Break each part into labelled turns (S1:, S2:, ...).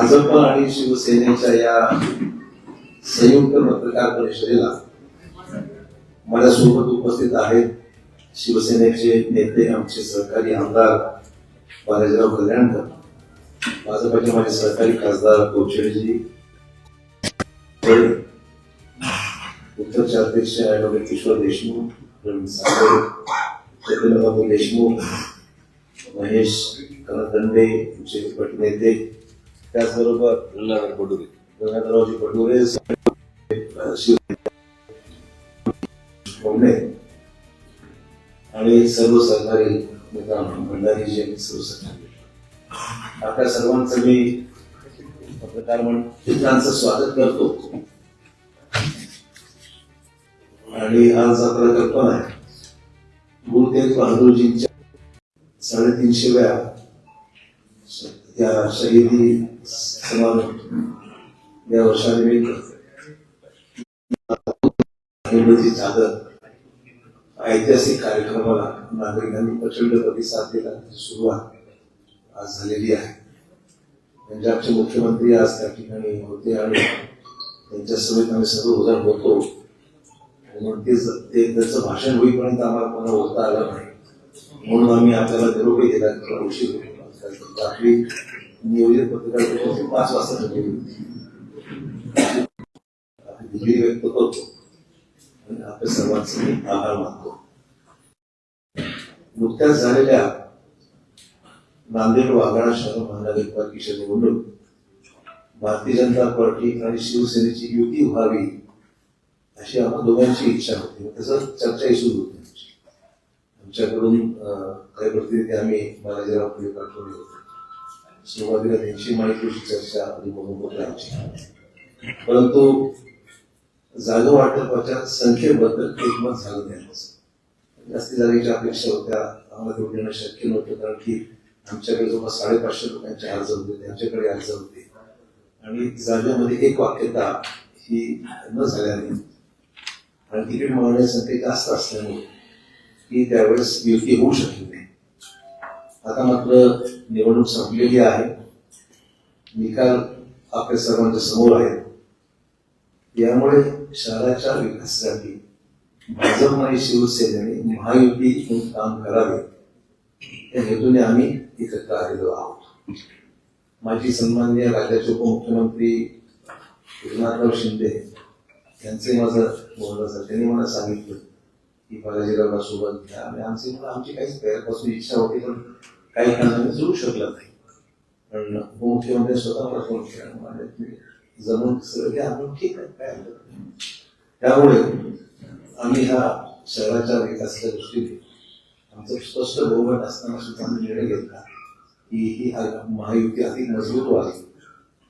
S1: भाजप आणि शिवसेनेच्या या संयुक्त पत्रकार परिषदेला माझ्यासोबत उपस्थित आहेत शिवसेनेचे नेते, आमचे सहकारी आमदार बालाजीराव कल्याणकर, भाजपचे माझे सहकारी खासदार कोचेजी, उत्तरचे अध्यक्ष ॲडव्होकेट किशोर देशमुख, प्रवीण सावळे, चैतन्यबाबू देशमुख, महेश कनदंडे, आमचे गटनेते, त्याचबरोबर गंगाधररावजी पटुरे, आणि सर्व सहकारी भंडारीजी आणि सर्व सहकारी, आपल्या सर्वांचं मी पत्रकार मित्रांचं स्वागत करतो. आणि आज आपल्याला कल्पना आहे, गुरु तेग बहादूरजींच्या 350व्या या शहीदी समारोह या वर्षानिमित्त चादर ऐतिहासिक कार्यक्रमाला नागरिकांनी प्रचंड प्रतिसाद दिला. सुरुवात आज झालेली आहे. पंजाबचे मुख्यमंत्री आज त्या ठिकाणी होते आणि त्यांच्या समेत आम्ही सर्व उदार होतो. म्हणून ते त्याचं भाषण होईपर्यंत आम्हाला कोणा बोलता आलं नाही, म्हणून आम्ही आपल्याला निरोपही दिला. उशीर आपली नियोजित पत्रकार परिषद 5 वाजता झालेली होती. दिल्ली व्यक्त करतो आणि आपल्या सर्वांचे मी आभार मानतो. नुकत्याच झालेल्या नांदेड वाघाळा शहर महानगरपालिकेच्या निवडणूक भारतीय जनता पार्टी आणि शिवसेनेची युती व्हावी अशी आम्हा दोघांची इच्छा होती. त्याचं चर्चाही सुरू होती. आमच्याकडून काही प्रतिनिधी आम्ही बालाजीराव पुढे पाठवले होते. सुरुवातीला त्यांची माहितीची चर्चा होत राहायची, परंतु जागा वाटपाच्या संख्येबद्दल एकमत झालं नाही. जास्ती जागेच्या अपेक्षा होत्या, आम्हाला तेवढं देणं शक्य नव्हतं, कारण की आमच्याकडे जवळपास 550 लोकांचे अर्ज होते, त्यांच्याकडे अर्ज होते आणि जागेमध्ये एक वाक्यता ही न झाल्याने आणि तिकीट मागण्याची संख्या जास्त असल्यामुळे ती त्यावेळेस युती होऊ शकली नाही. आता मात्र निवडणूक संपलेली आहे, निकाल आपल्या सर्वांच्या समोर आहेत. यामुळे शहराच्या विकासासाठी भाजप आणि शिवसेनेने महायुती काम करावे या हेतूने आम्ही एकत्र आलेलो आहोत. माजी सन्माननीय राज्याचे उपमुख्यमंत्री एकनाथराव शिंदे यांचे माझं बोलणं झालं. त्यांनी मला सांगितलं की बालाजीरावला सोबत घ्या आणि आमची काहीच पहिल्यापासून इच्छा होती, पण काही कारणाने जुळू शकलं नाही. पण उपमुख्यमंत्री स्वतः मला फोन केला, जमून सगळं घ्या, आपण ठीक आहे, काय हरकत नाही. त्यामुळे आम्ही ह्या शहराच्या विकासाच्या दृष्टीने आमचं स्पष्ट बहुमत असताना सुद्धा आम्ही निर्णय घेतला की ही महायुती अधिक मजबूत व्हावी,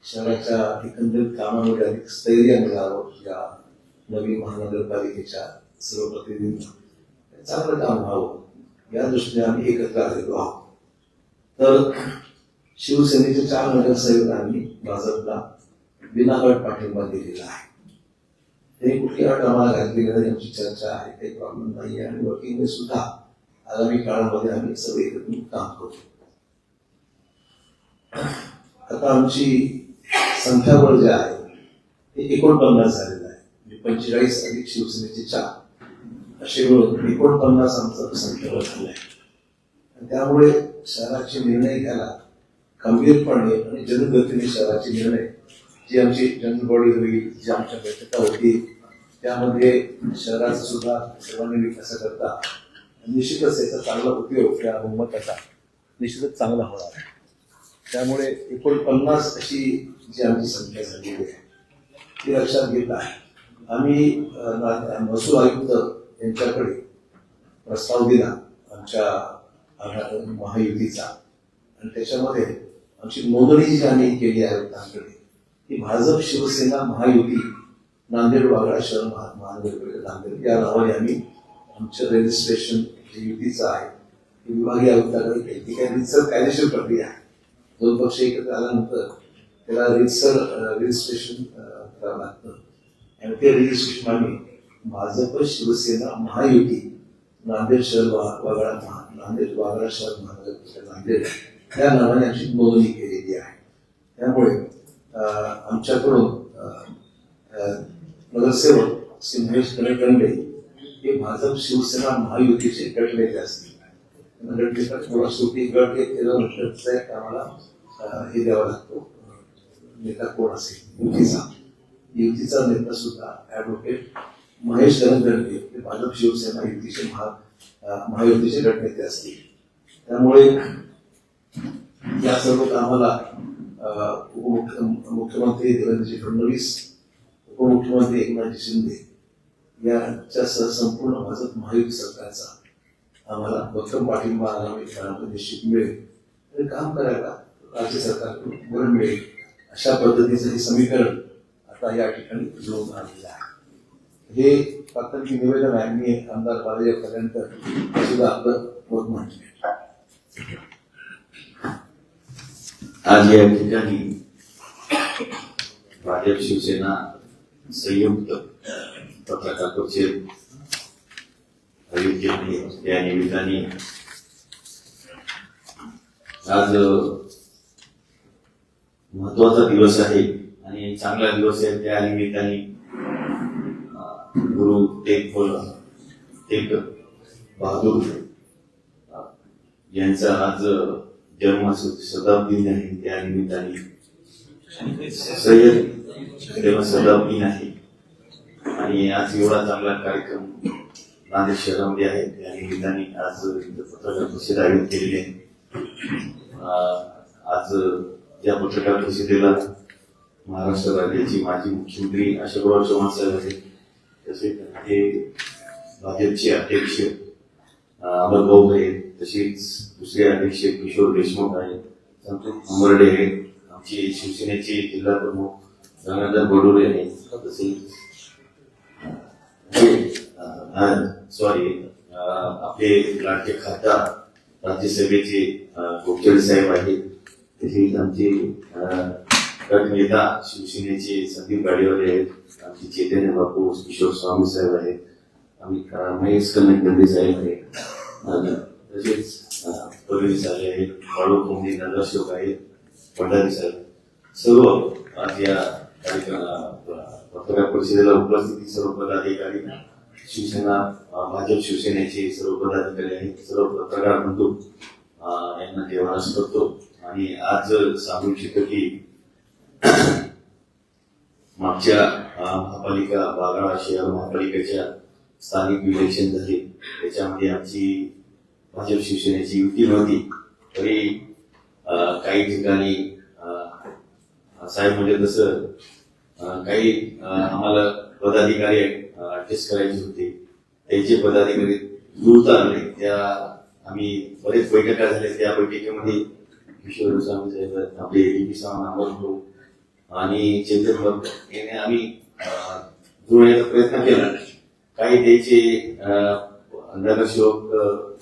S1: शहराच्या एकंदरीत कामामध्ये अधिक स्थैर्य मिळावं, या नवीन महानगरपालिकेच्या सर्व प्रतिनिधींना चांगलं काम व्हावं, या दृष्टीने आम्ही एकत्र आलेलो आहोत. तर शिवसेनेचे 4 नगरसेवकांनी भाजपला बिनाअट पाठिंबा दिलेला आहे. त्यांनी कुठली अट आम्हाला घातलेली नाही, आमची चर्चा आहे, काही प्रॉब्लेम नाही. आणि वर्किंगने सुद्धा आगामी काळामध्ये आम्ही सर्व एकत्र काम करू. आता आमची संख्याबळ जे आहे ते 49 झालेलं आहे. म्हणजे 45 अधिक शिवसेनेचे 4 असे मिळून 49 आमचं संख्याबळ झालं आहे. त्यामुळे शहराचे निर्णय घ्यायला गंभीरपणे आणि जनगतीने शहराचे निर्णय, जी आमची जनरल बॉडी होईल, जी आमच्या बैठका होती, त्यामध्ये शहराचा सुद्धा सर्वांनी विकासाकरता निश्चितच याचा चांगला उपयोग त्या बहुमताचा निश्चितच चांगला होणार आहे. त्यामुळे 49 अशी जी आमची संख्या झालेली आहे ती लक्षात घेत आहे. आम्ही महसूल आयुक्त यांच्याकडे प्रस्ताव दिला आमच्या महायुतीचा, आणि त्याच्यामध्ये आमची नोंदणी जी आम्ही केली आहे आयुक्तांकडे, की भाजप शिवसेना महायुती नांदेड वाघाळा शहर महानगरपालिका नांदेड या नावाने आम्ही आमचं रजिस्ट्रेशन जे युतीचं आहे विभागीय आयुक्ताकडे केली. ती काही रितसर कायदेशीर प्रक्रिया आहे. 2 पक्ष एकत्र आल्यानंतर त्याला रितसर रजिस्ट्रेशन करावं लागतं आणि ते रजिस्ट्रेशन आम्ही भाजप शिवसेना महायुती नांदेड शहर वाघाळा शहर महानगरपालिका नांदेड या नावाने आमची नोंदणी केलेली आहे. त्यामुळे आमच्याकडून नगरसेवक श्री महेश कणकंडे हे भाजप शिवसेना महायुतीचे गट नेते असतील. गट थोडा सुटी गट एक त्याला आम्हाला हे द्यावा लागतो, नेता कोण असेल युतीचा नेता सुद्धा ऍडव्होकेट महेश कणकंडे हे भाजप शिवसेना युतीचे महायुतीचे गट नेते असतील. त्यामुळे या सर्व कामाला मुख्यमंत्री देवेंद्रजी फडणवीस, उपमुख्यमंत्री एकनाथजी शिंदे यांच्यासह संपूर्ण भाजप महायुती सरकारचा आम्हाला भक्कम पाठिंबा आगामी काळामध्ये निश्चित मिळेल आणि काम करायला राज्य सरकारकडून बळ मिळेल अशा पद्धतीचं हे समीकरण आता या ठिकाणी जुळून आलेलं आहे. हे प्राथमिक निवेदन आहे. मी आमदार बालाजीपर्यंत सुद्धा आपलं मत मांडले.
S2: आज या ठिकाणी भाजप शिवसेना संयुक्त पत्रकार परिषद आयोजित या निमित्ताने आज महत्वाचा दिवस आहे आणि चांगला दिवस आहे. त्या निमित्ताने गुरु तेग बहादूर यांचा आज जन्म शताब्दी आहे. त्या निमित्ताने सय्यद शताब्दी आहे आणि आज एवढा चांगला कार्यक्रम नांदेड शहरामध्ये आहे. त्या निमित्ताने आज पत्रकार परिषद आयोजित केलेली आहे. आज या पत्रकार परिषदेला महाराष्ट्र राज्याचे माजी मुख्यमंत्री अशोकराव चव्हाण साहेब आहेत, तसेच ते भाजपचे अध्यक्ष अमरभाऊ आहेत, तसेच दुसरे अध्यक्ष किशोर देशमुख आहेत, संतोष अंबर्डे आहेत, आमचे शिवसेनेचे जिल्हा प्रमुख गंगाधर बडोले आहेत, तसेच आपले लाडके खासदार राज्यसभेचे गोपचडे साहेब आहेत, तसेच आमचे गटनेता शिवसेनेचे संदीप गाडीवाले आहेत, आमचे चैतन्य बापू किशोर स्वामी साहेब आहेत, आम्ही महेश कणकंडे साहेब आहेत, तसेच फडणवीस आले आहेत, बाळू कोंबडी नगरसेवक आहेत, भंडारी साहेब, सर्व आज या पत्रकार परिषदेला उपस्थित सर्व पदाधिकारी, शिवसेना भाजप शिवसेनेचे सर्व पदाधिकारी आहेत, सर्व पत्रकार बंधू यांना देवास करतो. आणि आज सांगू इच्छितो की मागच्या महापालिका बागाळा शहर महापालिकेच्या स्थानिक इलेक्शन झाले, त्याच्यामध्ये आमची भाजप शिवसेनेची युती नव्हती. तरी काही ठिकाणी साहेब म्हणजे तसं काही आम्हाला पदाधिकारी ऍडजस्ट करायचे होते, त्यांचे पदाधिकारी जुळता आले. त्या आम्ही बरेच बैठका झाल्या. त्या बैठकीमध्ये किशोर स्वामी साहेब, आपले डीपी सावंत, अमरभाऊ आणि चैतन्य बापू याने आम्ही जुळण्याचा प्रयत्न केला. काही द्यायचे नगरसेवक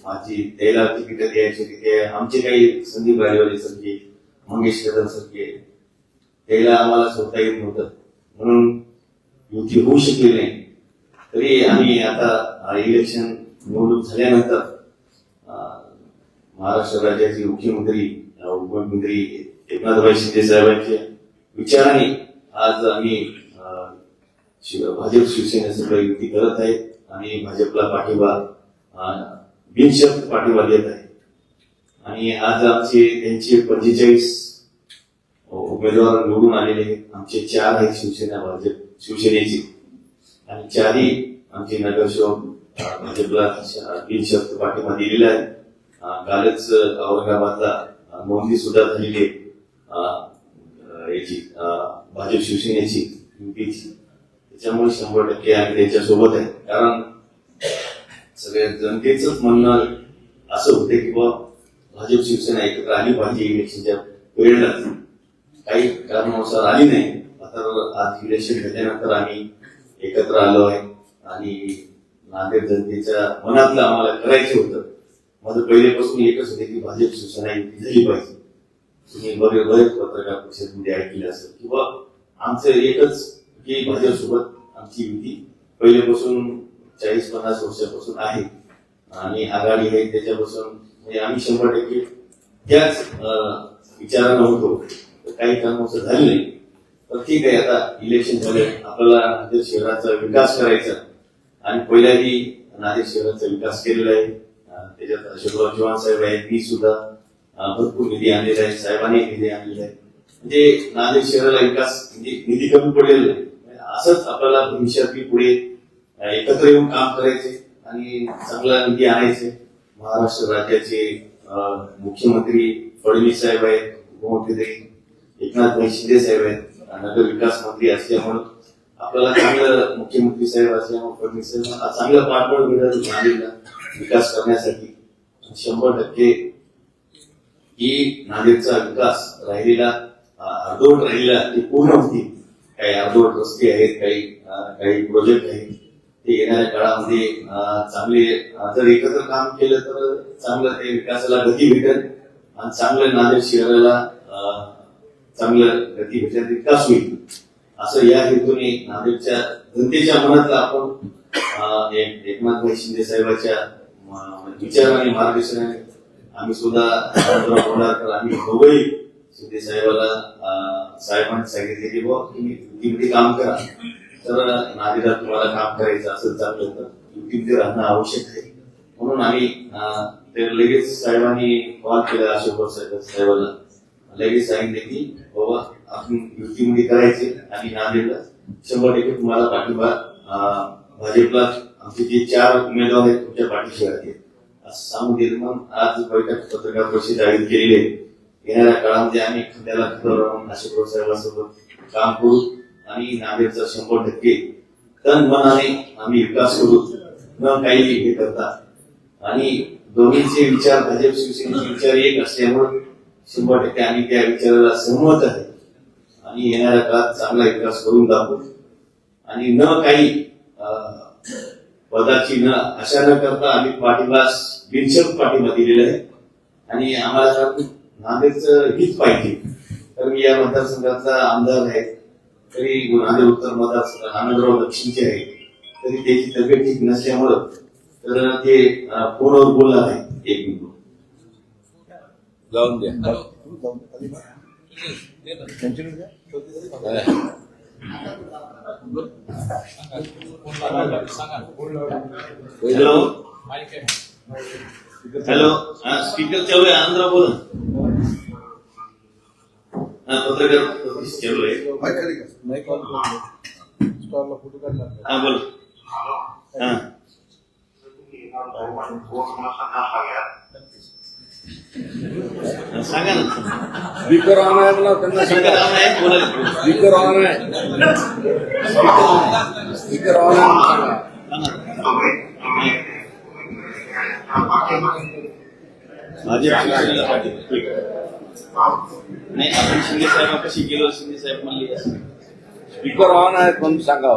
S2: माझी त्याला तिकीट द्यायची होती, ते आमचे काही संदीप गाडीवाले सारखे, मंगेश कदम सारखे, त्याला आम्हाला सोडता येत नव्हतं, म्हणून युती होऊ शकली नाही. तरी आम्ही आता इलेक्शन निवडणूक झाल्यानंतर महाराष्ट्र राज्याचे मुख्यमंत्री उपमुख्यमंत्री एकनाथभाई शिंदे साहेबांच्या विचाराने आज आम्ही भाजप शिवसेनेसोबत युती करत आहेत आणि भाजपला पाठिंबा बिनशर्त पाठिंबा देत आहे. आणि आज आमचे त्यांचे 45 उमेदवार निवडून आलेले आहेत. आमचे 4 आहेत भाजप शिवसेनेचे आणि 4ही आमचे नगरसेवक भाजपला बिनशर्त पाठिंबा दिलेला आहे. कालच औरंगाबादला नोंदणी सुद्धा झालेली आहे याची भाजप शिवसेनेची युतीची. त्याच्यामुळे 100% आम्ही त्यांच्यासोबत आहे. कारण सगळ्या जनतेच म्हणणं असं होतं की भाजप शिवसेना एकत्र आली पाहिजे इलेक्शनच्या पिरियडला. काही कारणानुसार आली नाही. आता आज इलेक्शन घेतल्यानंतर आम्ही एकत्र आलो आहे आणि नांदेड जनतेच्या मनातलं आम्हाला करायचं होतं. माझं पहिल्यापासून एकच होते की भाजप शिवसेना युती झाली पाहिजे. तुम्ही बरेच पत्रकार परिषदेमध्ये ऐकले असेल किंवा आमचं एकच की भाजप सोबत आमची युती पहिल्यापासून 40-50 वर्षापासून आहे आणि आघाडी आहे त्याच्यापासून. म्हणजे आम्ही 100% त्याच विचारानं होतो. काही कारणानुसार झाले नाही. तर ठीक आहे, आता इलेक्शन झाले, आपल्याला नांदेड शहराचा विकास करायचा आणि पहिल्याही नांदेड शहराचा विकास केलेला आहे. त्याच्यात अशोकराव चव्हाण साहेब आहेत, मी सुद्धा भरपूर निधी आणलेला आहे, साहेबांनी निधी आणलेला आहे. म्हणजे नांदेड शहराला विकास म्हणजे निधी कमी पडलेला नाही. असंच आपल्याला भविष्यात पुढे एकत्र येऊन काम करायचे आणि चांगला निधी आणायचे. महाराष्ट्र राज्याचे मुख्यमंत्री फडणवीस साहेब आहेत, उपमुख्यमंत्री एकनाथ शिंदे साहेब आहेत, नगर विकास मंत्री असल्यामुळे आपल्याला चांगलं मुख्यमंत्री साहेब असल्यामुळे फडणवीस साहेब चांगलं पाठबळ मिळालं नांदेडला विकास करण्यासाठी. 100% की नांदेडचा विकास राहिलेला अर्धवट राहिलेला ते पूर्ण होतील. काही अर्धवट रस्ते आहेत, काही प्रोजेक्ट आहेत, ते येणाऱ्या काळामध्ये चांगले जर एकत्र काम केलं तर चांगलं ते विकासाला गती भेटेल आणि चांगलं नांदेड शहराला चांगलं गती भेटेल, विकास होईल. असं या हेतूने नांदेडच्या जनतेच्या मनातला आपण एकनाथ शिंदे साहेबांच्या विचार आणि मार्गदर्शनाने आम्ही सुद्धा आम्ही दोघंही शिंदे साहेबांनी सांगितले की बुवा तुम्ही युतीमध्ये काम करा, तर नांदेडात तुम्हाला काम करायचं असेल चांगलं तर युतीमध्ये राहणं आवश्यक आहे. म्हणून आम्ही ते लगेच साहेबांनी कॉल केला अशोक साहेबांना, लगेच सांगितले की बाबा आपण युतीमध्ये करायचे आणि नांदेडला 100% तुम्हाला पाठिंबा, भाजपला आमचे जे 4 उमेदवार आहेत तुमच्या पाठीशी आहेत असं सांगून दिलं. मग आज बैठक पत्रकार परिषद आयोजित केलेली आहे. येणाऱ्या काळामध्ये आम्ही खंड्याला खंड राहून अशोक साहेबांसोबत काम करू आणि नांदेडचा 100% तन मनाने आम्ही विकास करू, न काही हे करता. आणि दोन्हीचे विचार, भाजप शिवसेनेचे विचार एक असल्यामुळे 100% आम्ही त्या विचाराला सहमत आहे आणि येणाऱ्या काळात चांगला विकास करून दाखवू आणि न काही पदाची न आशा न करता आम्ही पाठिंबा, बिनशर्त पाठिंबा दिलेला आहे. आणि आम्हाला नांदेडचं हित पाहिजे. तर मी या मतदारसंघाचा आमदार आहे, तरी नांदेड उत्तर मतदारसंघ आनंदराव दक्षिणचे आहे, तरी त्याची तब्येत ठीक नसल्यामुळं तर ते फोनवर बोलणार आहे. एक मिनिट
S3: जाऊन द्या.
S2: हॅलो हॅलो, स्पीकर चालू आहे, आनंदराव बोला. पत्रकार चालू आहे, हा बोला. सांगा ना.
S3: स्पीकर ऑन आहे मला त्यांना सांगा.
S2: बोला.
S3: स्पीकर ऑन आहे, स्पीकर ऑन आहे.
S2: नाही, आपण शिंदे साहेब कशी गेलो, शिंदे साहेब म्हणले
S3: स्पीकर ऑन आहे पण सांगा.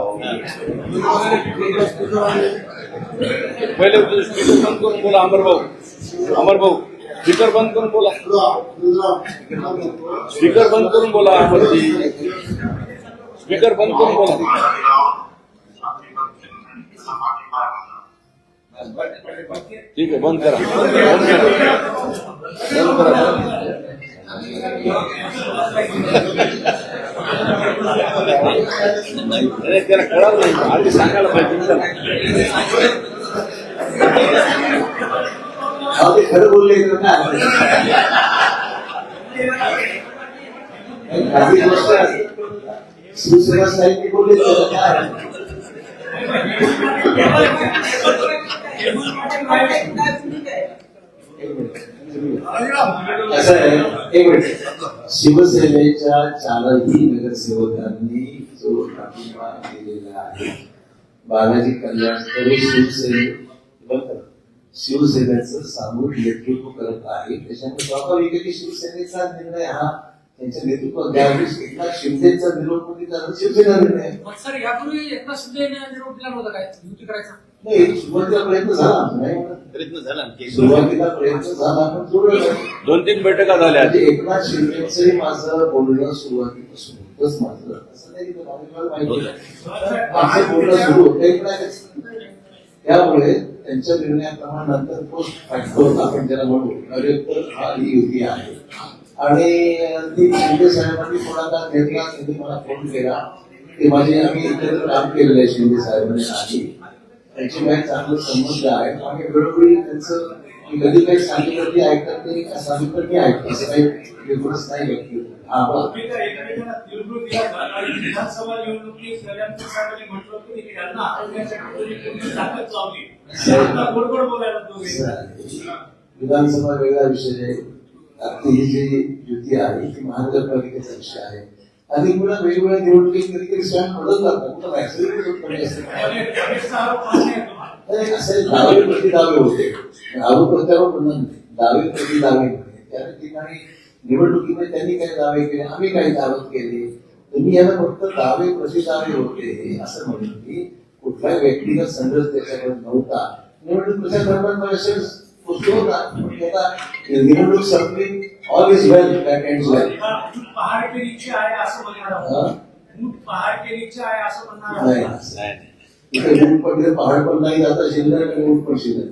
S3: पहिले स्पीकर बंद करून बोला. अमर भाऊ स्पीकर बंद करून बोला. स्पीकर बंद करून बोला. अमरजी स्पीकर बंद करून बोला. ठीक आहे, बंद करा. त्याला कळालं नाही, आधी सांगायला पाहिजे.
S1: खरं बोलले तर काय शिवसेना साहेब बोलले तर काय. असं आहे, एक मिनिट. शिवसेनेच्या 4ही नगरसेवकांनी जो पाठिंबा दिलेला आहे, बालाजी कल्याणकर शिवसेनेचं सामूहिक नेतृत्व करत आहे. त्याच्यामुळे स्वाभाविक आहे की शिवसेनेचा निर्णय हा त्यांच्या नेतृत्वात ज्यावेळेस एकनाथ शिंदेचा निरोप दिला, शिवसेना निर्णय.
S4: सर, यापूर्वी एकनाथ शिंदे निरोप दिला नव्हता काय युती करायचा?
S1: नाही, सुरुवातीला प्रयत्न झाला, नाही
S2: प्रयत्न झाला.
S1: सुरुवातीला प्रयत्न झाला, पण थोडं
S3: 2-3 बैठका झाल्या.
S1: एकनाथ शिंदेचंही माझं बोलणं सुरुवातीपासून होतच. माझं असं नाही की माहिती माझं बोलणं सुरू होतं. त्यामुळे त्यांच्या निर्णयाप्रमाणे नंतर पोस्ट फॅक्टर आपण ज्याला म्हणू, नव्हे तर हा ही युती आहे. आणि ती शिंदे साहेबांनी पुढाकार घेतला. त्यांनी मला फोन केला की माझे आम्ही एकत्र काम केलेलं आहे शिंदे साहेबांनी आधी, त्यांची काही चांगले संबंध आहेत आणि वेळोवेळी त्यांचं मी कधी काही सांगितलं ते ऐकतात, ते सांगितलं मी ऐकतो, असं काही वेगळंच नाही व्यक्ती. हा बोला.
S4: विधानसभा निवडणुकीत सगळ्यांच्या साहेबांनी म्हटलं होतं की त्यांना हटवण्यासाठी तुम्ही पूर्ण ताकद लावली. आता गोड गोड बोलायला तुम्ही.
S1: विधानसभा वेगळा विषय आहे. आता ही जी युती आहे ती महानगरपालिकेचा विषय आहे. आणि पुन्हा वेगवेगळ्या निवडणुकीत कधी कधी स्वयं बदल करतात. कुठं ऍक्सिडेंट कमी असते असे दावे प्रति दावे होते. आरोप प्रत्यारोप म्हणणार नाही, दावे प्रति दावे होते. त्या ठिकाणी निवडणुकीमध्ये त्यांनी काही दावे केले, आम्ही काही दावे केले. तुम्ही याला फक्त दावे प्रति दावे होते असं म्हणून की कुठलाही व्यक्तिगत संघर्ष त्याच्याकडे नव्हता. निवडणूक प्रचार दरम्यान असेल गोष्टी होतात. निवडणूक संपली, all is well that ends well.
S4: पहाड केलीची आहे असं म्हणणार, पहाड केलीची आहे असं म्हणणार
S1: नाही. इथे ऊट पण पहाड पण नाही, आता शिल्लक आणि ऊट पण शिल्लक.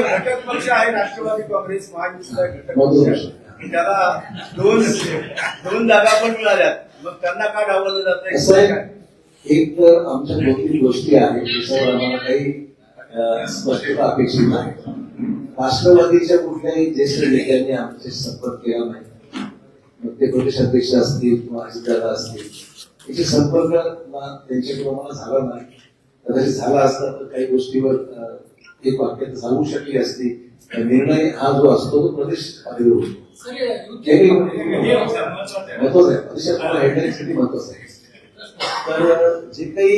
S5: घटक पक्ष आहे राष्ट्रवादी काँग्रेस महायुतीचा घटक पक्ष. त्याला दोन जागा पण मिळाल्या, मग त्यांना का डावललं जात
S1: असं आहे,
S5: नाही?
S1: एक तर आमच्या दोन गोष्टी आहेत त्याच्यावर आम्हाला काही स्पष्टता अपेक्षित नाही. राष्ट्रवादीच्या कुठल्याही ज्येष्ठ नेत्यांनी आमचे संपर्क केला नाही. मग ते प्रदेश अध्यक्ष असतील किंवा अजितदादा असतील, याचे संपर्क त्यांच्याकडून मला झाला नाही. कदाचित झाला असता तर काही गोष्टीवर एक वाक्यात सांगू शकली असती. निर्णय हा जो असतो तो प्रदेश पातळीवर होतो. महत्वाचं आहे, प्रदेशात हेडलाईनसाठी महत्वाचं आहे. तर जे काही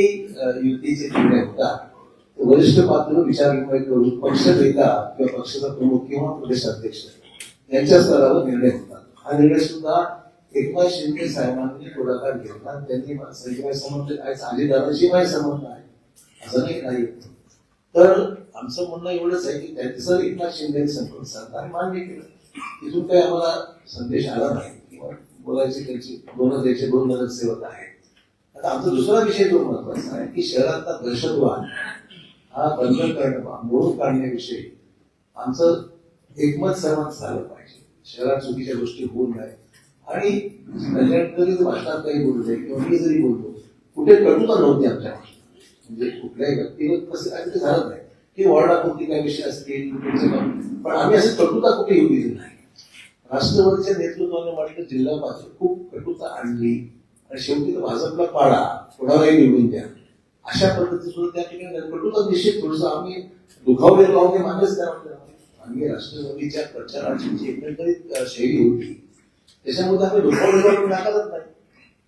S1: युतीचे निर्णय होतात ते वरिष्ठ पातळीवर विचारविनिमय करून पक्ष नेता किंवा पक्षाचा प्रमुख किंवा प्रदेश अध्यक्ष यांच्या स्तरावर निर्णय होतात. हा निर्णय सुद्धा एकनाथ शिंदे साहेबांनी पुढाकार घेतला. त्यांनी माझे संबंध काय अजितदादांशी माझे संबंध आहे असं नाही. तर आमचं म्हणणं एवढंच आहे की त्यांचं एकनाथ शिंदे संपर्क साधला आणि मान्य केलं. तिथून काही आम्हाला संदेश आला नाही किंवा बोलायचे त्यांची द्यायचे 2 नगरसेवक आहेत. आता आमचा दुसरा विषय जो महत्वाचा आहे की शहरातला दहशतवाद हा बंद करणं, मोडून काढण्याविषयी आमचं एकमत सर्वांच झालं पाहिजे. शहरात चुकीच्या गोष्टी होऊ नये. आणि कल्याणकरी भाषणात काही बोलू नये किंवा मी जरी बोललो कुठे कटुता नव्हती आमच्या, म्हणजे कुठल्याही व्यक्तिगत कसं काही झालं नाही की वॉर्डापुरती काही विषय असतील, पण आम्ही असं कटुता कुठे येऊ दिली नाही. राष्ट्रवादीच्या नेतृत्वाने वाटलं जिल्हा भाजप खूप कटुता आणली आणि शेवटी भाजपला पाडा, कोणालाही निवडून द्या अशा पद्धतीने त्या ठिकाणी कटुता निश्चित थोडस आम्ही दुखावलेलो आहोत हे मान्यच करावं. आम्ही राष्ट्रवादीच्या प्रचाराची जी एकंदरीत शैली होती त्याच्यामध्ये आम्ही दुखावलेलो नाकारत नाही.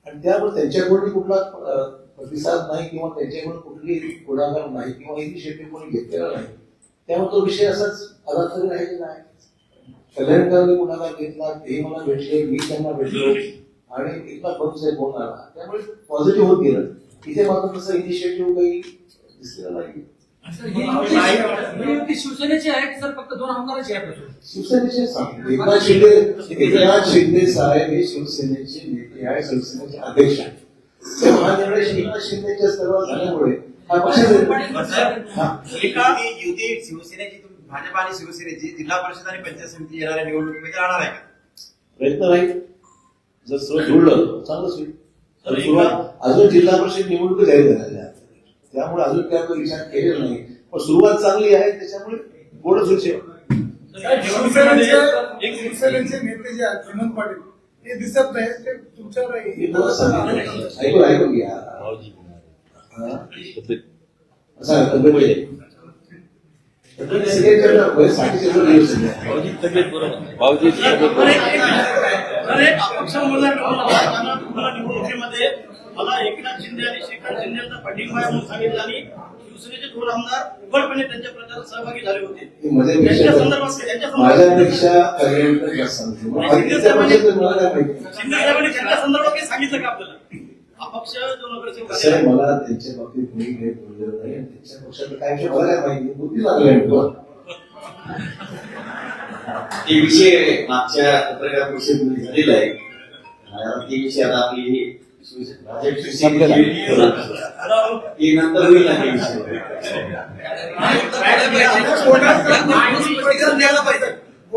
S1: आणि त्यामुळे त्यांच्याकडून कुठला प्रतिसाद नाही किंवा त्यांच्याकडून कुठली पुढाकार नाही किंवा इनिशिएटिव्ह कोणी घेतलेला नाही. त्यामुळे तो विषय असाच आला तरी राहिलेला आहे. कल्याणकरांनी पुढाकार घेतला, ते मला भेटले, मी त्यांना भेटलो आणि एकदा फरक साहेब फोन आला. त्यामुळे पॉझिटिव्ह होत गेलं. इथे मात्र तसं इनिशिएटिव्ह काही दिसलेलं नाही.
S4: शिवसेनेची आहे की सर फक्त 2 आमदारांची आहे?
S1: शिवसेनेचे एकनाथ शिंदे साहेब हे शिवसेनेचे नेते आहे, शिवसेनेचे अध्यक्ष आहे. ते महानिर्णय एकनाथ शिंदेच्या स्तरावर झाल्यामुळे हा पक्ष
S5: युती शिवसेनेची, भाजप आणि शिवसेनेची जिल्हा परिषद आणि पंचायत समिती येणाऱ्या निवडणुकीमध्ये राहणार आहे का?
S1: प्रयत्न राहील. जर सर्व जुळलं चांगलंच होईल. अजून जिल्हा परिषद निवडणूक जाहीर झालेल्या त्यामुळे अजून काय विचार केलेला नाही. पण सुरुवात चांगली आहे त्याच्यामुळे गोडच विषय.
S6: शिवसेनेचे नेते जे आहेत हेमंत पाटील हे दिसत नाही, ते तुमच्यावर
S1: ऐकून घ्या. असं तब्येत
S7: निवडणुकीमध्ये मला एकनाथ शिंदे आणि श्रीकांत शिंदेचा पाठिंबा आहे म्हणून सांगितलं आणि शिवसेनेचे 2 आमदार उघडपणे त्यांच्या प्रचारात सहभागी झाले होते.
S1: माझ्यापेक्षा कल्याणकर जास्त
S7: शिंदे साहेबांनी त्यांच्या संदर्भात काही सांगितलं का आपल्याला? अपक्ष जो नगरसेवक
S1: आहे मला त्यांच्या बाबतीत कोणी काही बोललेलं नाही. त्यांच्या पक्षात काय विषय मला काय माहिती बुद्धी लागली.
S2: ते विषय मागच्या पत्रकार परिषदेमध्ये झालेला आहे. ते विषय आता आपली भाजप शिवसेनेची नंतर होईल ना हे विषय.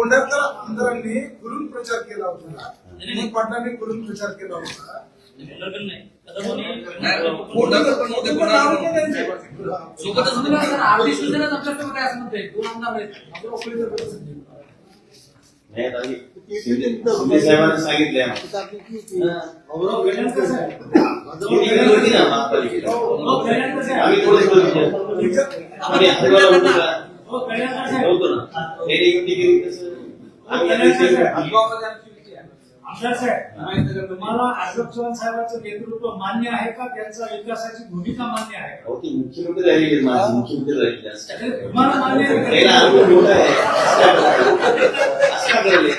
S6: कोंढारकर आमदारांनी खुलून प्रचार केला होता, हेमंत पाटलांनी खुलून प्रचार केला होता.
S7: कोंढारकर नाही. कदम आणि
S6: कोंढारकर पण होते, पण नाव नाही त्यांचे.
S7: सोबतच होते ना.
S8: आरती शिंदेलाच आमच्याकडे काय असं म्हणते, 2 आमदार आहेत, आपण ओळखले तर बरं समजेल.
S2: नाही आता शिंदे साहेबांनी सांगितलंय
S4: हो, वेदांत साहेब.
S2: होती ना महापालिकेला
S4: हो, वेदांत साहेब.
S2: आम्ही थोडंच बोलतो आम्ही हातवाला होतो का?
S4: हो, वेदांत साहेब.
S2: होतो ना हे निगेटिव्ह केली कसं आम्ही
S4: आमदार साहेब, तुम्हाला अशोक चव्हाण साहेबांचं नेतृत्व मान्य आहे का? त्यांचा विकासाची भूमिका मान्य आहे का?
S2: अहो, ती मुख्यमंत्री राहिलेली माझी मुख्यमंत्री राहिलेली असतात
S4: तर तुम्हाला मान्य आहे का?
S2: त्याला अनुभव मोठा आहे असं का करायले?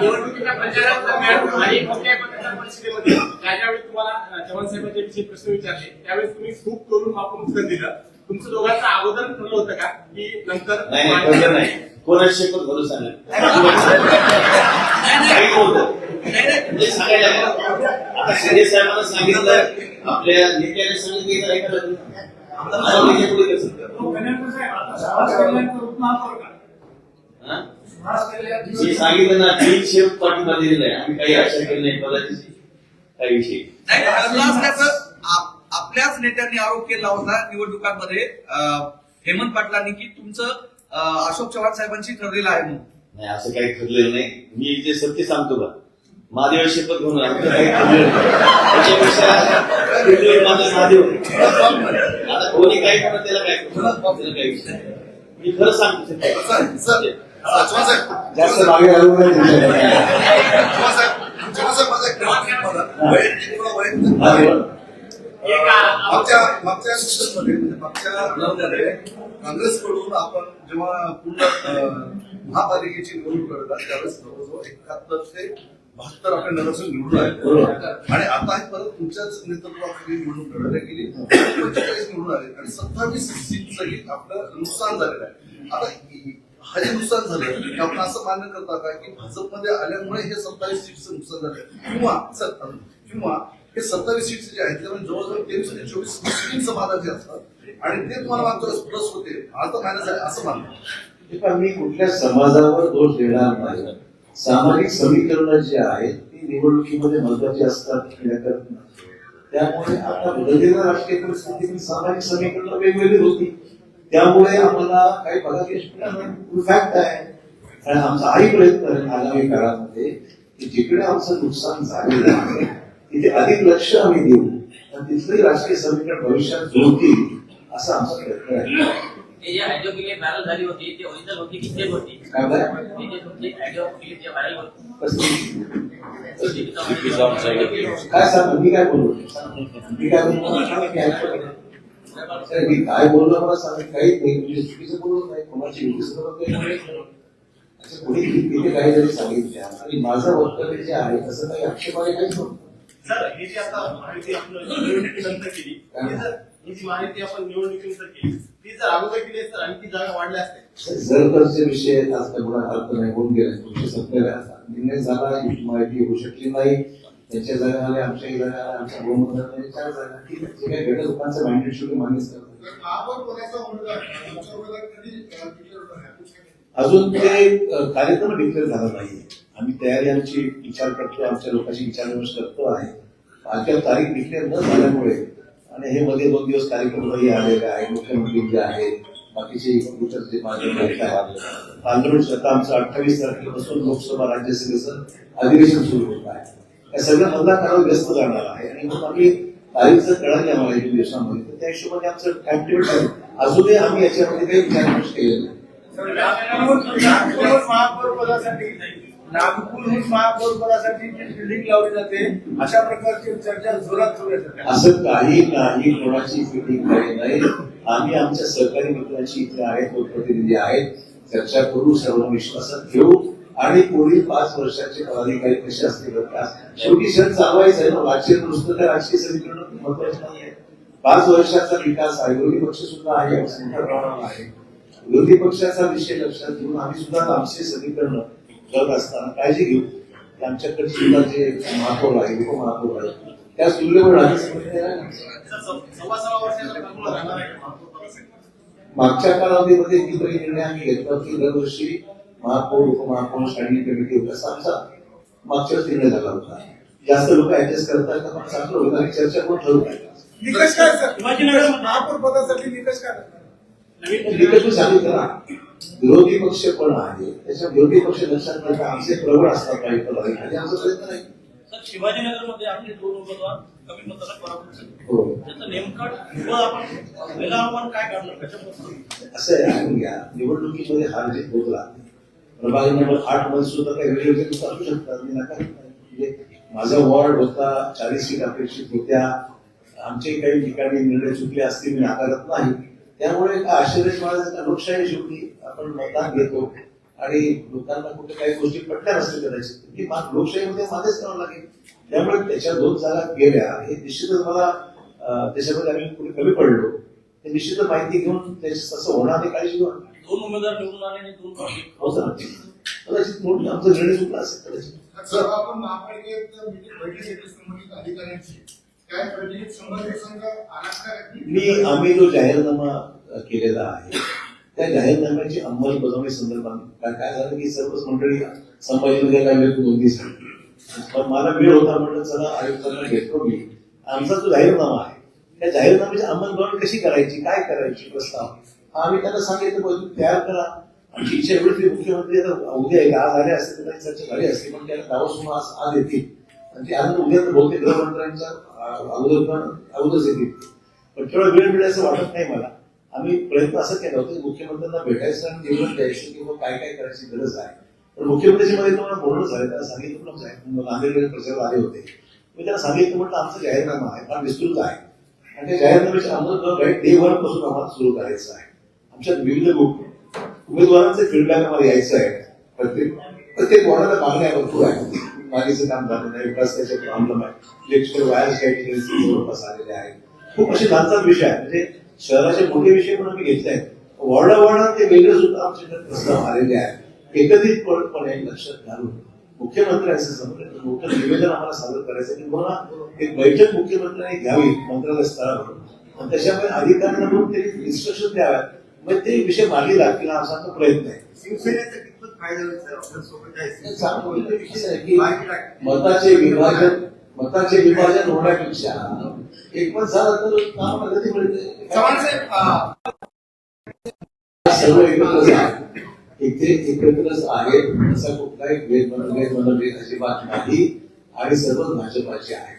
S8: निवडणुकीच्या प्रचारात आणि मोठ्या पत्रकार परिषदेमध्ये त्यावेळी तुम्हाला चव्हाण साहेबांच्या विषयी प्रश्न विचारले, त्यावेळेस तुम्ही खूप करून आपण उत्तर दिलं. तुमचं दोघांचं अगोदर ठरलं होतं का की नंतर?
S2: नाही नाही ठरलं नाही कोणाशी पण भरोसा नाही सांगितलं होतं म्हणजे सांगायला नको. आता शिंदे साहेबांना सांगितलं आपल्या नेत्याने सांगितलं ऐकायला लागलं. आता म्हणजे पुढे कसं करणार?
S4: हो, वेदांत साहेब, आता सुहास कल्याणकर उपमहापौर का?
S2: हा?
S4: सुहास कल्याण
S2: मी सांगितलं ना 300 पाठिंबा दिलेला आहे आम्ही काही आशा केली नाही पदाची काही विषय
S5: नाही, ठरलं असल्याचं आपल्याच नेत्यांनी आरोप केला होता निवडणुकांमध्ये हेमंत पाटलांनी की तुमचं अशोक चव्हाण साहेबांशी ठरलेलं आहे म्हणून.
S2: नाही असं काही ठरलेलं नाही. मी जे सत्य सांगतो का महादेव शपथ घेऊन आमचं काही ठरलेलं नाही. त्याच्यापेक्षा वेगळे माझं महादेव आता कोणी काही म्हणत त्याला काय त्याला काही विषय नाही. मी खरं सांगतो सत्य. जास्त मागे आलो नाही
S5: मागच्या सेशनमध्ये म्हणजे मागच्या राऊंडमध्ये काँग्रेसकडून आपण जेव्हा पूर्ण महापालिकेची निवडणूक करतात त्यावेळेस जवळजवळ 71 ते 72 आपले नगरसेवक निवडून आले आणि आता हे परत तुमच्याच नेतृत्वाखाली निवडणूक लढवल्या गेली 45 निवडून आले आणि 27 सीटचंही आपलं नुकसान झालेलं आहे. आता हा जे नुकसान झालं की आपण असं मान्य करता का की भाजपमध्ये आल्यामुळे हे 27 सीटचं नुकसान झालं किंवा हे 27 सीट्स जे आहेत त्यामुळे जवळजवळ 23 ते 24 मुस्लिम समाजाचे असतात आणि ते तुम्हाला मागच्या वेळेस प्लस होते आता मायनस आहे असं मानतो.
S1: मी कुठल्या समाजावर दोष देणार नाही. सामाजिक समीकरणं जी आहेत ती निवडणुकीमध्ये महत्वाची असतात त्यामुळे आता बदललेल्या राजकीय परिस्थितीतील सामाजिक समीकरणं वेगवेगळी होती त्यामुळे आम्हाला काही बघा फॅक्ट आहे आणि आमचा हाही प्रयत्न आहे आगामी काळामध्ये की जिकडे आमचं नुकसान झालेलं आहे तिथे अधिक लक्ष आम्ही देऊ आणि तिथली राजकीय समीकरण भविष्यात जुळतील असा आमचा प्रयत्न आहे.
S8: हे जे ऑडिओ क्लिप व्हायरल झाली होती ते ओरिजिनल होती की फेक होती?
S1: काय बरं?
S8: हे जे तुमची ऑडिओ क्लिप जे व्हायरल होती
S1: काय सांग मी काय बोललो मी काय मी काय बोललो मला सांग काहीच नाही म्हणजे चुकीचं बोललो नाही कोणाची कोणी तिथे काहीतरी सांगितलं आणि माझं वक्तव्य जे आहे तसं काही आक्षेपाने काहीच नव्हतं.
S7: सर ही जी आता माहिती आपण निवडणुकीनंतर केली ही जी माहिती आपण निवडणुकीनंतर केली ती जर अगोदर केली तर आणखी जागा वाढल्या असते.
S1: जर तरचे विषय आज काही कोणा अर्थ नाही होऊन गेले तुमचे सत्य निर्णय झाला माहिती होऊ शकली नाही त्यांच्या जागा आल्या आमच्याही जागा आल्या आमच्या बहुमताने 4 जागा ठीक आहे जे काही घटक लोकांचं मॅन्डेट शेवटी मान्यच करतो. अजून ते कार्यक्रम डिक्लेअर झाला नाहीये. आम्ही तयारी आमची विचार करतो आमच्या लोकांची विचारविमर्श करतो आहे. आजच्या तारीख डिक्लेअर न झाल्यामुळे आणि हे मध्ये 2 दिवस कार्यक्रमही आलेले आहे मुख्यमंत्री जे आहेत बाकीचे इतर जे माध्यम आहेत पार्लमेंट आता आमचं 28 तारखेपासून लोकसभा राज्यसभेचं अधिवेशन सुरू होत आहे. या सगळं मतदान करायला व्यस्त जाणार आहे आणि मग आम्ही तारीख जर कळाली आम्हाला 1 दिवसामध्ये तर त्या हिशोबाने आमचं ऍक्टिव्हिटी आहे. अजूनही आम्ही याच्यामध्ये काही विचारविमर्श केलेला
S5: नागपूर महापौर पदासाठी जी फिल्डिंग लावली जाते अशा प्रकारची चर्चा जोरात सुरू आहे.
S1: असं काही नाही कोणाची फिटिंग काही नाही. आम्ही आमच्या सहकारी मित्रांची इथे आहेत लोकप्रतिनिधी आहेत चर्चा करू सर्व विश्वासात घेऊ आणि पुढील 5 वर्षाचे पदाधिकारी कसे असतील शेवटी क्षण चालवायचं आहे ना. राजकीय नुसतं त्या राजकीय समीकरण महत्वाचं नाही आहे. 5 वर्षाचा विकास आहे. विरोधी पक्ष सुद्धा आहे मोठ्या प्रमाणावर आहे. विरोधी पक्षाचा विषय लक्षात घेऊन आम्ही सुद्धा आमचे समीकरण करत असताना काळजी घेऊ की आमच्याकडे सुद्धा जे महापौर आहे उपमहापौर आहे त्या तुलनेवर राज्यसभेमध्ये आहे ना.
S7: सव्वा वर्षाचा फॉर्म्युला राहणार आहे का महापौरपदासाठी?
S1: मागच्या कालावधीमध्ये कितीतरी निर्णय आम्ही घेतला की दरवर्षी महापौर उपमहापौर स्टँडिंग कमिटी होता असा आमचा मागच्याच निर्णय झाला होता. जास्त लोक ऍडजस्ट करतात का पण चांगलं होतं आणि चर्चा करून ठरवून
S6: निकष काय सर
S7: शिवाजीनगर
S6: महापौर पदासाठी निकष काय
S1: निकष सांगितलं ना. विरोधी पक्ष पण आहे त्याच्या विरोधी पक्ष लक्षात घेता आमचे प्रबळ असतात काही पदाधिकारी आमचा प्रयत्न नाही.
S7: सर शिवाजीनगरमध्ये आपले 2 उमेदवार कमी मताला पराभूत झाले.
S1: हो
S7: त्याचं नेमकं आपण पहिला आव्हान काय काढणार कशापासून?
S1: असं आहे ऐकून घ्या. निवडणुकीमध्ये हार जीत होत राहते. प्रभाग नंबर 8 मध्ये सुद्धा काही वेगवेगळे लोक असू शकतात. मी नका म्हणजे माझा वॉर्ड होता 40 सीट अपेक्षित होत्या. आमचे काही ठिकाणी निर्णय चुकले असतील मी नाकारत नाही. त्यामुळे आश्चर्य मला लोकशाही शेवटी आपण मतदान घेतो आणि लोकांना कुठे काही गोष्टी पटल्या नसतील कदाचित की लोकशाहीमध्ये माझेच करावं लागेल. त्यामुळे त्याच्या 2 जागा गेल्या हे निश्चितच मला त्याच्यामध्ये आम्ही कुठे कमी पडलो ते निश्चित माहिती घेऊन तसं होणार नाही काळजी घेऊन
S7: 2 उमेदवार निवडून आले आणि 2
S1: कदाचित मोठी आमचा निर्णय चुकला असेल कदाचित.
S6: सर आपण महापालिकेत बैठक घेतली संबंधित अधिकाऱ्यांची काय बैठकीत संबंधित संघ आला
S1: आम्ही जो जाहीरनामा केलेला आहे त्या जाहीरनाम्याची अंमलबजावणी संदर्भात काय झालं की सर्वच मंडळी संभाजीनगरला गेले 2 दिवस पण मला वेळ होता म्हटलं चला आयुक्तांना घेतो मी. आमचा जो जाहीरनामा आहे त्या जाहीरनाम्याची अंमलबजावणी कशी करायची काय करायची प्रस्ताव हा आम्ही त्यांना सांगितलं तुम्ही तयार करा. आमची इच्छा एवढी की मुख्यमंत्री उद्या एक आज आले असते तर चर्चा झाली असते पण त्याला दावस आज येतील आणि ते आज उद्या तर बहुतेक गृहमंत्र्यांच्या अगोदरच येतील. पण तेवढा वेळ मिळेल असं वाटत नाही मला. आम्ही प्रयत्न असं केला होता की मुख्यमंत्र्यांना भेटायचं आणि निवडून द्यायचं किंवा काय काय करायची गरज आहे. तर मुख्यमंत्र्यांच्या मध्ये तुम्हाला बोलणं झालं त्याला सांगितलं पण साहेब नांदेडमध्ये प्रचार आले होते. मी त्यांना सांगितलं म्हटलं आमचा जाहीरनामा आहे फार विस्तृत आहे आणि त्या जाहीरनाम्याची अंमलबजावणी डे 1 पासून आम्हाला सुरू करायचं आहे. आमच्या विविध उमेदवारांचे फीडबॅक आम्हाला यायचं आहे. प्रत्येक वॉर्डाला मागण्या भरपूर आहे. मागेचं काम झालं नाही रस्त्याचे प्रॉब्लेम आहे इलेक्ट्रिकल वायर्स काही ठिकाणी जवळपास आलेले आहेत. खूप असे लहानचा विषय आहे म्हणजे शहराचे मोठे विषय पण आम्ही घेतले आहेत. वॉर्डा ते वेगळे सुद्धा आमच्याकडे प्रस्ताव आलेले आहेत. एकत्रितपणे लक्षात घालून मुख्यमंत्र्यांचं समोर मोठं निवेदन आम्हाला सादर करायचं की मला एक बैठक मुख्यमंत्र्यांनी घ्यावी मंत्रालय स्तरावर आणि त्याच्यामुळे अधिकाऱ्यांना म्हणून ते इन्स्ट्रक्शन द्याव्यात मग ते विषय मागे लागतील असा आमचा प्रयत्न आहे.
S5: शिवसेनेचा कितपत फायदा होईल सर आपल्यासोबत आहे
S1: की मताचे विभाजन होण्यापेक्षा एकमत झालं तर काम प्रगती मिळते. सर्व एकत्रच आहे इथे एकत्रच आहेत असा कुठलाही भेदभाव अजिबात नाही आणि सर्वच भाजपाचे आहे.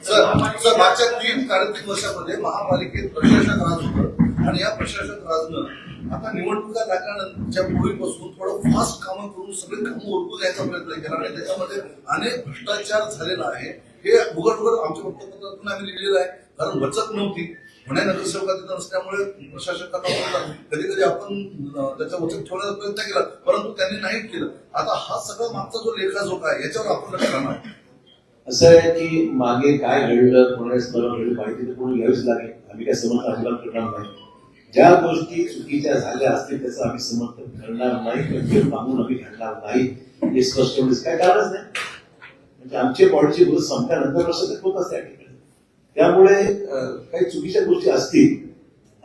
S5: सर मागच्या 3 कार्यकाळ वर्षामध्ये महापालिकेत प्रशासक राज होतं आणि या प्रशासक राजनं आता निवडणुका लागल्यानंतरच्या पूर्वीपासून थोडं फास्ट कामं करून सगळे कामं उरकून द्यायचा प्रयत्न केला आणि त्याच्यामध्ये अनेक भ्रष्टाचार झालेला आहे. हे उघड आमच्या वृत्तपत्रातून आम्ही लिहिलेलं आहे. कारण बचत नव्हती पुण्या नगरसेवका तिथं नसल्यामुळे प्रशासकांना कधी कधी आपण त्याचा वचक ठेवण्याचा प्रयत्न केला परंतु त्यांनी नाही केलं. आता हा सगळा मागचा जो लेखाजोखा आहे याच्यावर आपण लक्ष राहणार.
S1: असं आहे की मागे काय घडलं कोणाच माहिती तर कोणी घ्यावीच लागेल. आम्ही काय समर्थन अजिबात करणार नाही. ज्या गोष्टी चुकीच्या झाल्या असतील त्याचं आम्ही समर्थन करणार नाही मागून आम्ही घडणार नाही हे स्पष्ट काय कारणच नाही. म्हणजे आमच्या बॉडीची ग्रोथ संपल्यानंतर प्रशासक होत असते. त्यामुळे काही चुकीच्या गोष्टी असतील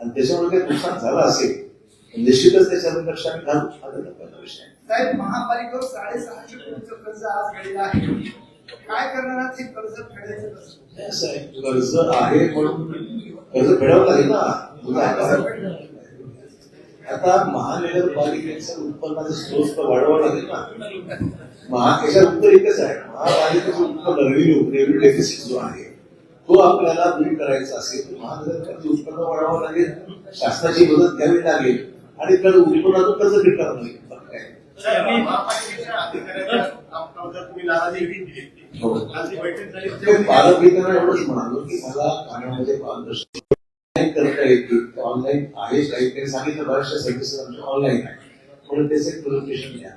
S1: आणि त्याच्यामुळे काही नुकसान झालं असेल निश्चितच त्याच्यामध्ये लक्ष आम्ही घालू. हा पहिला विषय
S6: साहेब महापालिकेवर 6.5 कोटीचं कर्ज आज गेलेलं आहे. काय करणार ते कर्ज फेडायचं कसं?
S1: असं आहे कर्ज आहे म्हणून कर्ज फेडावं लागेल ना. आता महानगरपालिकेचं उत्पन्नाचा स्रोत वाढवावं लागेल ना. याच्यात उत्तर एकच आहे महापालिकेचं उत्पन्न रेव्हेन्यू डेफिसिट जो आहे तो आपल्याला दूर करायचा असेल तर महानगरपालिकेचं उत्पन्न वाढवावं लागेल. शासनाची मदत घ्यावी लागेल आणि उत्पन्नातून कर्ज फेडता लागेल. पालकविकांना एवढंच म्हणालो की मला कानामध्ये पारदर्शक करता येतील ऑनलाईन आहे काही सांगितलं बऱ्याचशा सर्व्हिसेस आमच्या ऑनलाईन आहे म्हणून त्याचं एक प्रेझेंटेशन द्या.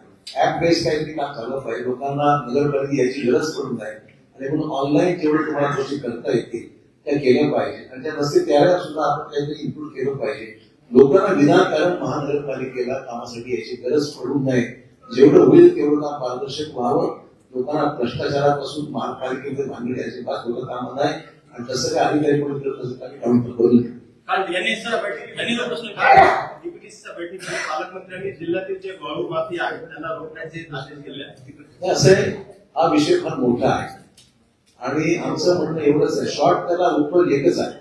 S1: ऍप बेस्ड काहीतरी काम झालं पाहिजे. लोकांना नगरपालिका याची गरज पडून जाईल आणि म्हणून ऑनलाईन जेवढं तुम्हाला गोष्टी करता येतील त्या केल्या पाहिजे आणि त्या नसते त्याला सुद्धा आपण काहीतरी इम्प्रूव्ह केलं पाहिजे. लोकांना विनाकारण महानगरपालिकेला कामासाठी याची गरज पडू नये. जेवढं होईल तेवढं काम पारदर्शक व्हावं लोकांना भ्रष्टाचारापासून महापालिकेमध्ये भांडणे अजिबात होतं कामा नाही आणि तसं काय अधिकारी कोणी करत असेल तर आम्ही करू.
S7: काल यांनीचा प्रश्न विचारला डीपीटीसीच्या बैठकीमध्ये पालकमंत्र्यांनी जिल्ह्यातील जे वाळू माफी आहे त्यांना रोखण्याचे आदेश दिले आहेत.
S1: असं आहे, हा विषय फार मोठा आहे आणि आमचं म्हणणं एवढंच आहे, शॉर्ट त्याला उत्तर एकच आहे,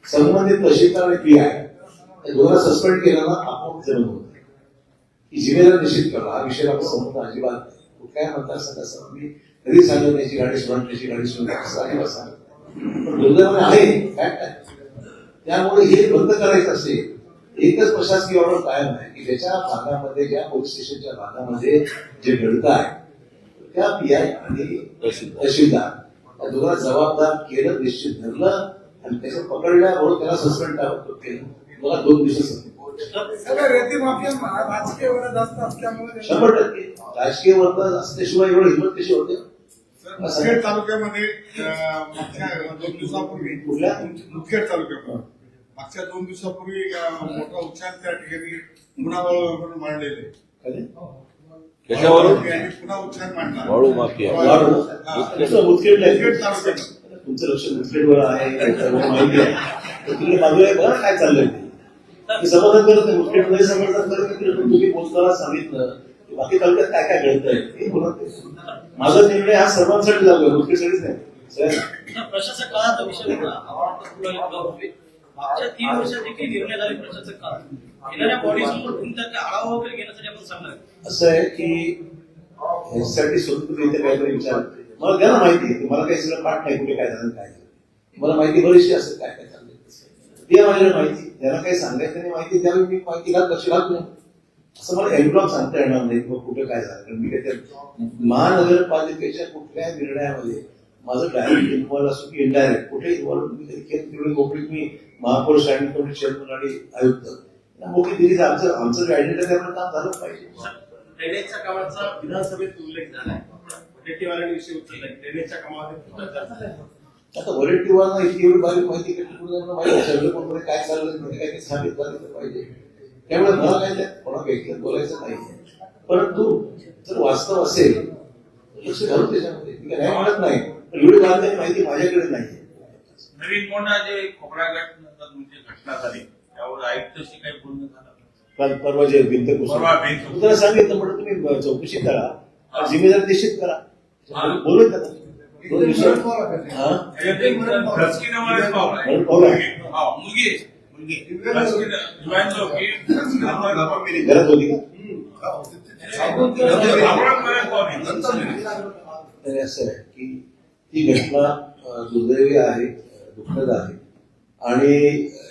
S1: संबंधित तहसीलदार आणि पीआय या दोघांना सस्पेंड केलं ना आपोआप जमीन होत ही जिम्मेदारी निश्चित करा. हा विषय आपण समजून अजिबात नाही. काय म्हणतात सगळं मी कधी सांगत त्याची गाडी सोडून त्याची गाडी सोडून अजिबात सांगत पण दुर्दैवाने आहे काय. त्यामुळे हे बंद करायचं असेल एकच प्रशासकीय ऑर्डर कायम आहे की ज्याच्या भागामध्ये ज्या पोलीस स्टेशनच्या भागामध्ये जे घडतं आहे त्या पीआय आणि तहसीलदार या दोघांना जबाबदार केलं, निश्चित धरलं आणि त्याच्या पकडल्याबरोबर त्याला सस्पेंड केलं. मला 2 दिवस
S6: रेती माफिया राजकीय वर्ग जास्त असल्यामुळे
S1: 100% राजकीय वर्ग असल्याशिवाय एवढं हिंमत कशी होते.
S6: मुखेड तालुक्यामध्ये मागच्या 2 दिवसापूर्वी मुखेड तालुक्यामध्ये मागच्या 2 दिवसापूर्वी मोठा उच्चार त्या ठिकाणी गुन्हा मांडलेले
S3: त्याच्यावरून
S6: पुन्हा उच्चार मांडला
S3: वाळू माफिया
S1: मुदखेड
S6: तालुक्यात
S1: तुमचं लक्ष मुदखेडवर आहे माहिती आहे तर तिकडे बाजूला बघा काय चाललंय ते समाधान करत नाही. मुदखेडमध्ये समाधान करत नाही. तुम्ही बोलताना सांगितलं बाकी तालुक्यात काय काय घडतंय ते बोलत नाही. माझा निर्णय हा सर्वांसाठी लागला, मुदखेडसाठीच नाही.
S7: प्रशासक काळाचा विषय होता. मागच्या 3 वर्षात देखील निर्णय झाले प्रशासक काळात येणाऱ्या बॉडी समोर कोणत्या आढावा वगैरे घेण्यासाठी आपण सांगणार.
S1: असं आहे की ह्याच्यासाठी स्वतंत्ररित्या काहीतरी विचार मला द्या ना माहिती. मला काही सगळं पाठ नाही कुठे काय झालं काय झालं मला माहिती बरीचशी असेल काय काय चाललंय द्या माझ्याकडे माहिती. ज्याला काही सांगायचं नाही माहिती त्यावेळी मी माहिती लक्ष घालतो. असं मला एनब्लॉक सांगता येणार नाही किंवा कुठे काय झालं कारण मी काही महानगरपालिकेच्या कुठल्या निर्णयामध्ये माझं डायरेक्ट इन्व्हॉल्व असो की इनडायरेक्ट कुठे इन्व्हॉल्व तेवढे कोपरीत मी महापौर स्टँडिंग कमिटी चेअरमन आणि आयुक्त मोठी दिली आमचं आयडेंटिटी आपण काम झालं पाहिजे.
S8: ड्रेनेजच्या कामाचा विधानसभेत उल्लेख झालाय. वॉलंटियरविषयी उचललाय. ड्रेनेजच्या कामामध्ये
S1: आता व्हॉलंटियरना इतकी एवढी बारीक माहिती माहिती सगळं कोणकडे काय चाललं काय स्थापित झालं पाहिजे. त्यामुळे मला काय कोणा व्यक्तीला बोलायचं नाही परंतु जर वास्तव असेल लक्ष घालून त्याच्यामध्ये मी नाही म्हणत नाही पण एवढी बांधण्याची माहिती माझ्याकडे नाही.
S4: नवीन कोंडा जे खोबरागड नंतर म्हणजे घटना झाली त्यावर आयुक्तशी काही बोलणं झालं.
S1: परवा जे भिंत तुम्हाला सांगितलं म्हणून तुम्ही चौकशी करा, जिम्मेदारी निश्चित करा, बोलून त्याला 2 दिवसात घरात होती का असं आहे की ती घटना दुर्दैवी आहे, दुःखद आहे आणि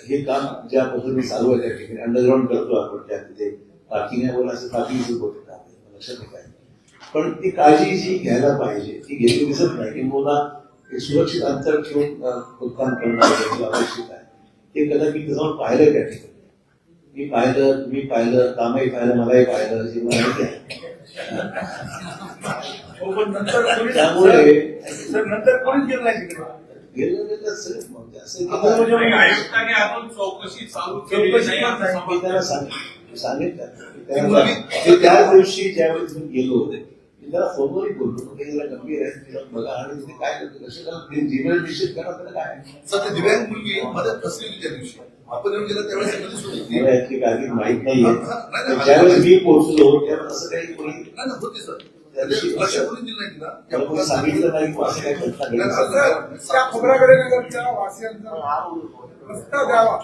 S1: हे काम ज्या पद्धतीने चालू आहे त्या ठिकाणी अंडरग्राऊंड करतो आपण त्या तिथे पार्किंग बोला असं पार्किंग सुरू होते लक्षात नाही. पण ती काळजी जी घ्यायला पाहिजे ती घेतली दिसत नाही. किंवा एक सुरक्षित अंतर ठेवून खोदकाम करणं आवश्यक आहे. ते कदाचित जाऊन पाहिलं त्या ठिकाणी मी पाहिलं तुम्ही पाहिलं कामही पाहिलं मलाही पाहिलं जे मला माहिती आहे. त्यामुळे
S6: नंतर कोणीच गेलं नाही तिकडे.
S4: आयुक्तांनी अजून चौकशी चालू केली
S1: मी त्याला सांगितलं त्याच दिवशी ज्यावेळी तुम्ही गेलो होते मी त्याला फोनवरही बोललो गंभीर आहे बघा आणि तुम्ही काय करतो जीवन निश्चित करा त्याला काय
S5: सध्या दिव्यांग मुलगी मदत फसलेली त्या दिवशी आपण येऊन गेला त्यावेळेस
S1: मला यातली काही माहित नाहीये. ज्यावेळेस मी पोहोचलो त्यावेळेस असं काही कोणी
S5: होते सर
S1: त्या दिवशी
S5: लक्ष कोणी दिलं नाही तिला
S1: त्याला कोणी सांगितलं नाही की असं काय घटना
S6: त्या खोबरागडे नगरच्या वासियांचा रस्ता द्यावा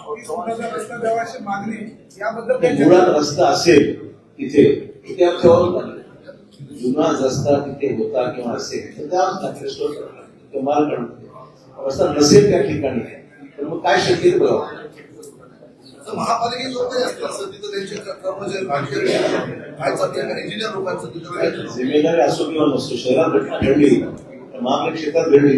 S6: रस्ता द्यावा अशी मागणी याबद्दल
S1: मुळात रस्ता असेल तिथे त्या जुना रस्ता तिथे होता किंवा असेल तर त्या मार्ग रस्ता नसेल त्या ठिकाणी तर मग काय शक्य ते बघावं.
S5: महापालिकेत लोक असतात तिथं त्यांचे कर्मचारी काय चालतं इंजिनियर लोकांचं
S1: जिम्मेदारी असो किंवा नसतो शहरात घटना घडली महानगर क्षेत्रात घडली